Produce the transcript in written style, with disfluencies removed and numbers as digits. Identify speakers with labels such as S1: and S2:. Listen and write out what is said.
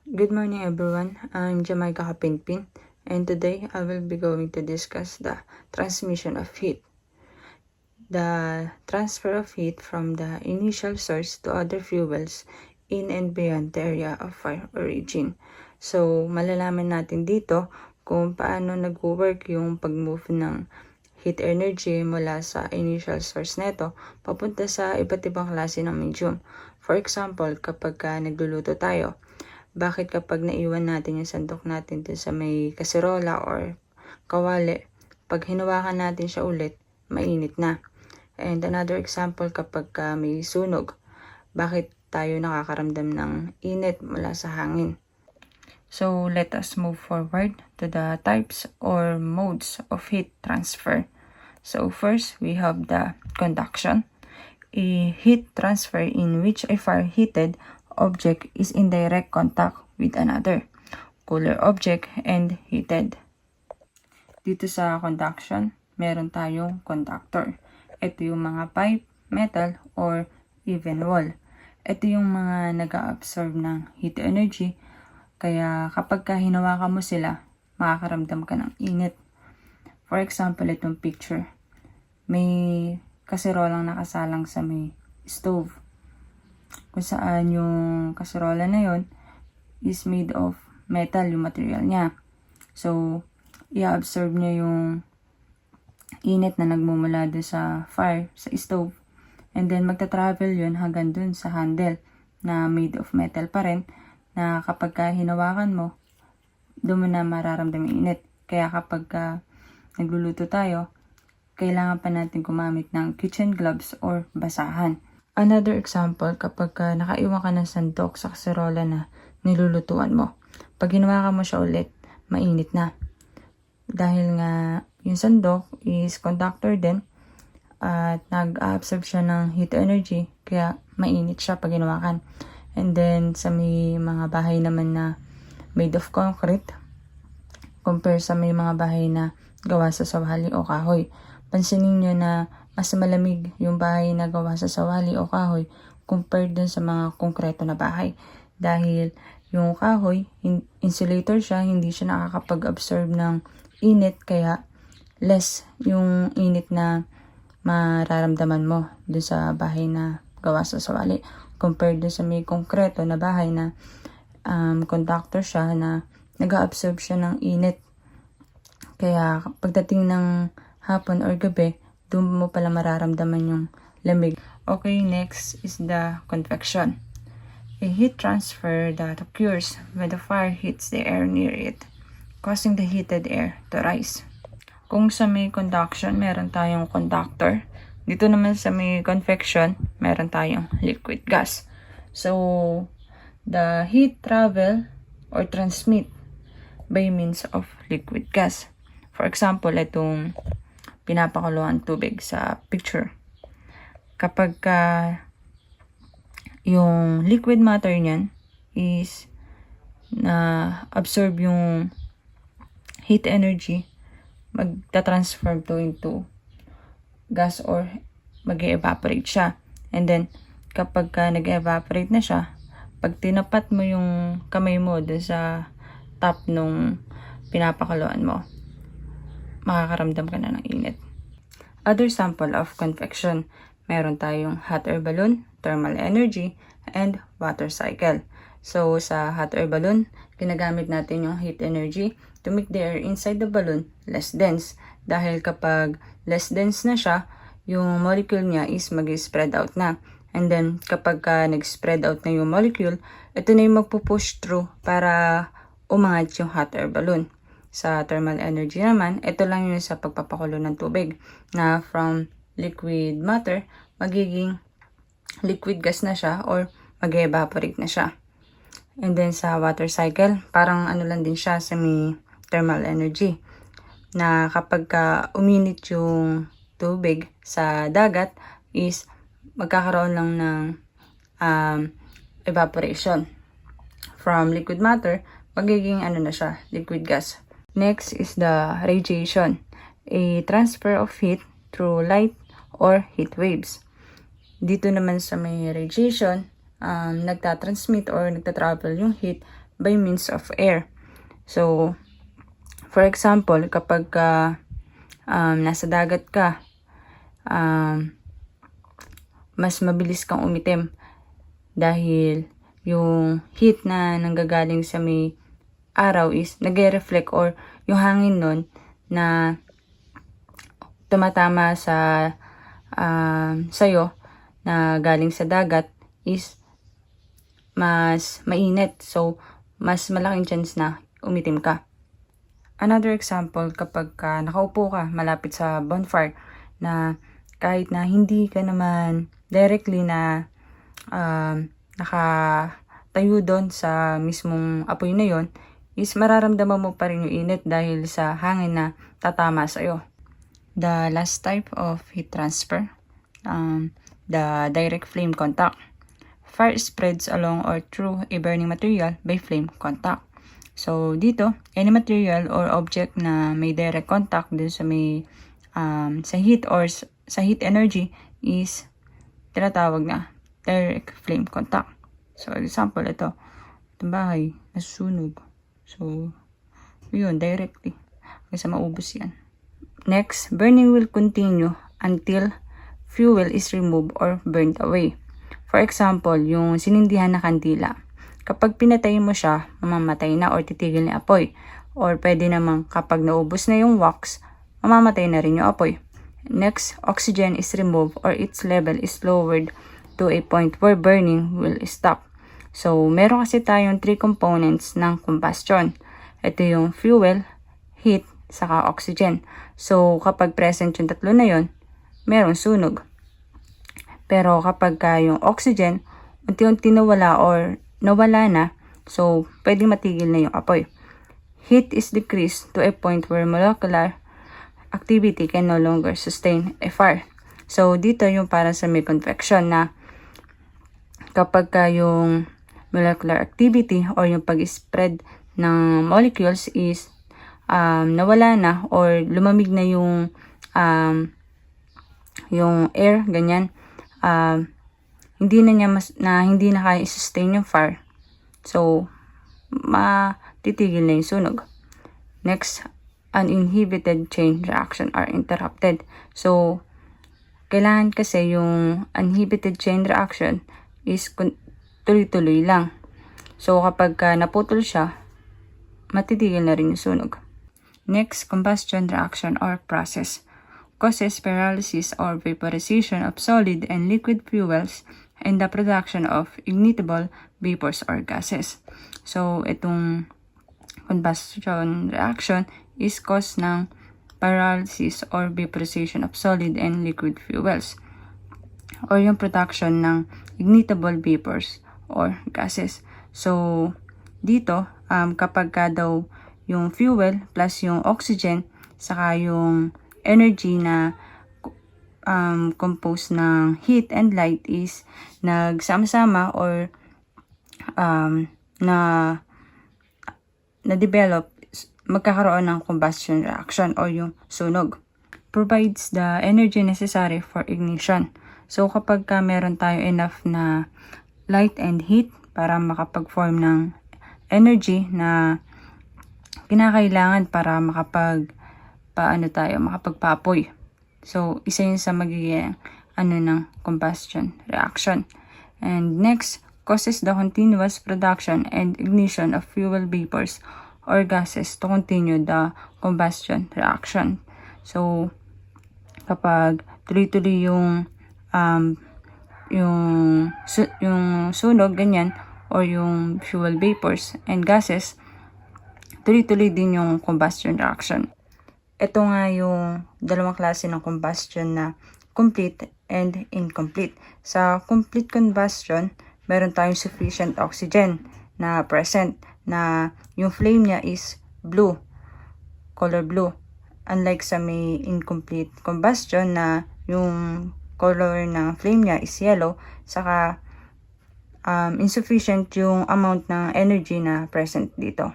S1: Good morning everyone, I'm Jamaica Kapinpin and today I will be going to discuss the transmission of heat. The transfer of heat from the initial source to other fuels in and beyond the area of fire origin. So malalaman natin dito kung paano nag-work yung pag-move ng heat energy mula sa initial source neto papunta sa iba't ibang klase ng medium. For example, kapag nagluluto tayo, bakit kapag naiwan natin yung sandok natin dun sa may kaserola or kawali, pag hinawakan natin siya ulit, mainit na. And another example, kapag may sunog, bakit tayo nakakaramdam ng init mula sa hangin? So let us move forward to the types or modes of heat transfer. So first, we have the conduction, a heat transfer in which a fire-heated object is in direct contact with another cooler object and heated. Dito sa conduction, meron tayong conductor. Ito yung mga pipe, metal, or even wall. Ito yung mga nag-absorb ng heat energy. Kaya kapag hinawakan mo sila, makakaramdam ka ng init. For example, itong picture. May kaserolang nakasalang sa may stove. Kung saan yung kaserola na yon is made of metal, yung material niya. So, i-absorb niya yung init na nagmumula doon sa fire, sa stove. And then, magta-travel yun hanggang dun sa handle na made of metal pa rin, na kapag hinawakan mo, doon mo na mararamdam yung init. Kaya kapag nagluluto tayo, kailangan pa natin gumamit ng kitchen gloves or basahan. Another example, kapag nakaiwan ka ng sandok sa kaserola na nilulutuan mo, pag hinawakan mo siya ulit, mainit na. Dahil nga yung sandok is conductor din at nag-absorb siya ng heat energy, kaya mainit siya pag hinawakan. And then sa may mga bahay naman na made of concrete, compare sa may mga bahay na gawa sa sawali o kahoy, pansinin nyo na mas malamig yung bahay na gawa sa sawali o kahoy compared dun sa mga konkreto na bahay. Dahil yung kahoy, insulator siya, hindi siya nakakapag-absorb ng init, kaya less yung init na mararamdaman mo dun sa bahay na gawa sa sawali. Compared dun sa may konkreto na bahay na conductor siya, na nag-absorb siya ng init. Kaya pagdating ng hapon or gabi, doon mo pala mararamdaman yung lamig. Okay, next is the convection. A heat transfer that occurs when the fire hits the air near it, causing the heated air to rise. Kung sa may conduction, meron tayong conductor. Dito naman sa may convection, meron tayong liquid gas. So, the heat travel or transmit by means of liquid gas. For example, itong pinapakuluan tubig sa picture. Kapag yung liquid matter niyan is na absorb yung heat energy, magta-transform to into gas or mag-evaporate siya. And then, kapag nag-evaporate na siya, pag tinapat mo yung kamay mo doon sa top nung pinapakuluan mo, makakaramdam ka na ng init. Other sample of convection, meron tayong hot air balloon, thermal energy, and water cycle. So, sa hot air balloon, ginagamit natin yung heat energy to make the air inside the balloon less dense. Dahil kapag less dense na siya, yung molecule niya is mag-spread out na. And then, kapag nag-spread out na yung molecule, ito na yung magpupush through para umangat yung hot air balloon. Sa thermal energy naman, ito lang yun sa pagpapakulo ng tubig, na from liquid matter, magiging liquid gas na siya or mag-evaporate na siya. And then sa water cycle, parang ano lang din siya sa may thermal energy, na kapag uminit yung tubig sa dagat is magkakaroon lang ng evaporation. From liquid matter, magiging ano na siya, liquid gas. Next is the radiation, a transfer of heat through light or heat waves. Dito naman sa may radiation, nagtatransmit or nagtatravel yung heat by means of air. So, for example, kapag nasa dagat ka, mas mabilis kang umitim dahil yung heat na nanggagaling sa may araw is nagre-reflect, or yung hangin nun na tumatama sa sayo na galing sa dagat is mas mainit. So, mas malaking chance na umitim ka. Another example, kapag nakaupo ka malapit sa bonfire na kahit na hindi ka naman directly na nakatayo doon sa mismong apoy na yon, is mararamdaman mo pa rin yung init dahil sa hangin na tatama sa'yo. The last type of heat transfer, the direct flame contact. Fire spreads along or through a burning material by flame contact. So, dito, any material or object na may direct contact dun sa may sa heat or sa heat energy is tinatawag na direct flame contact. So, example, itong bahay, nasusunog. So, yun, directly. Kasi maubos yan. Next, burning will continue until fuel is removed or burned away. For example, yung sinindihan na kandila. Kapag pinatay mo siya, mamamatay na or titigil na apoy. Or pwede namang kapag naubos na yung wax, mamamatay na rin yung apoy. Next, oxygen is removed or its level is lowered to a point where burning will stop. So, meron kasi tayong 3 components ng combustion. Ito yung fuel, heat, saka oxygen. So, kapag present yung tatlo na yon, merong sunog. Pero kapag yung oxygen, unti-unti nawala or nawala na, so, pwedeng matigil na yung apoy. Heat is decreased to a point where molecular activity can no longer sustain a fire. So, dito yung para sa may convection na kapag yung molecular activity or yung pag-spread ng molecules is nawala na or lumamig na yung air, ganyan, hindi na kaya i-sustain yung fire. So, matitigil na yung sunog. Next, uninhibited chain reaction are interrupted. So, kailangan kasi yung uninhibited chain reaction is tuloy-tuloy lang. So, kapag naputol siya, matitigil na rin yung sunog. Next, combustion reaction or process causes pyrolysis or vaporization of solid and liquid fuels and the production of ignitable vapors or gases. So, itong combustion reaction is caused ng pyrolysis or vaporization of solid and liquid fuels or yung production ng ignitable vapors or gases. So, dito, kapag daw yung fuel plus yung oxygen saka yung energy na composed ng heat and light is nagsama-sama or na-develop, magkakaroon ng combustion reaction or yung sunog. Provides the energy necessary for ignition. So, kapag meron tayo enough na light and heat para makapag-form ng energy na kinakailangan para makapagpapoy. So, isa yun sa magiging ng combustion reaction. And next, causes the continuous production and ignition of fuel vapors or gases to continue the combustion reaction. So, kapag tuloy-tuloy yung sunog, ganyan, or yung fuel vapors and gases, tuloy-tuloy din yung combustion reaction. Ito nga yung dalawang klase ng combustion na complete and incomplete. Sa complete combustion, meron tayong sufficient oxygen na present, na yung flame niya is blue, color blue. Unlike sa may incomplete combustion na yung color ng flame niya is yellow, saka insufficient yung amount ng energy na present dito.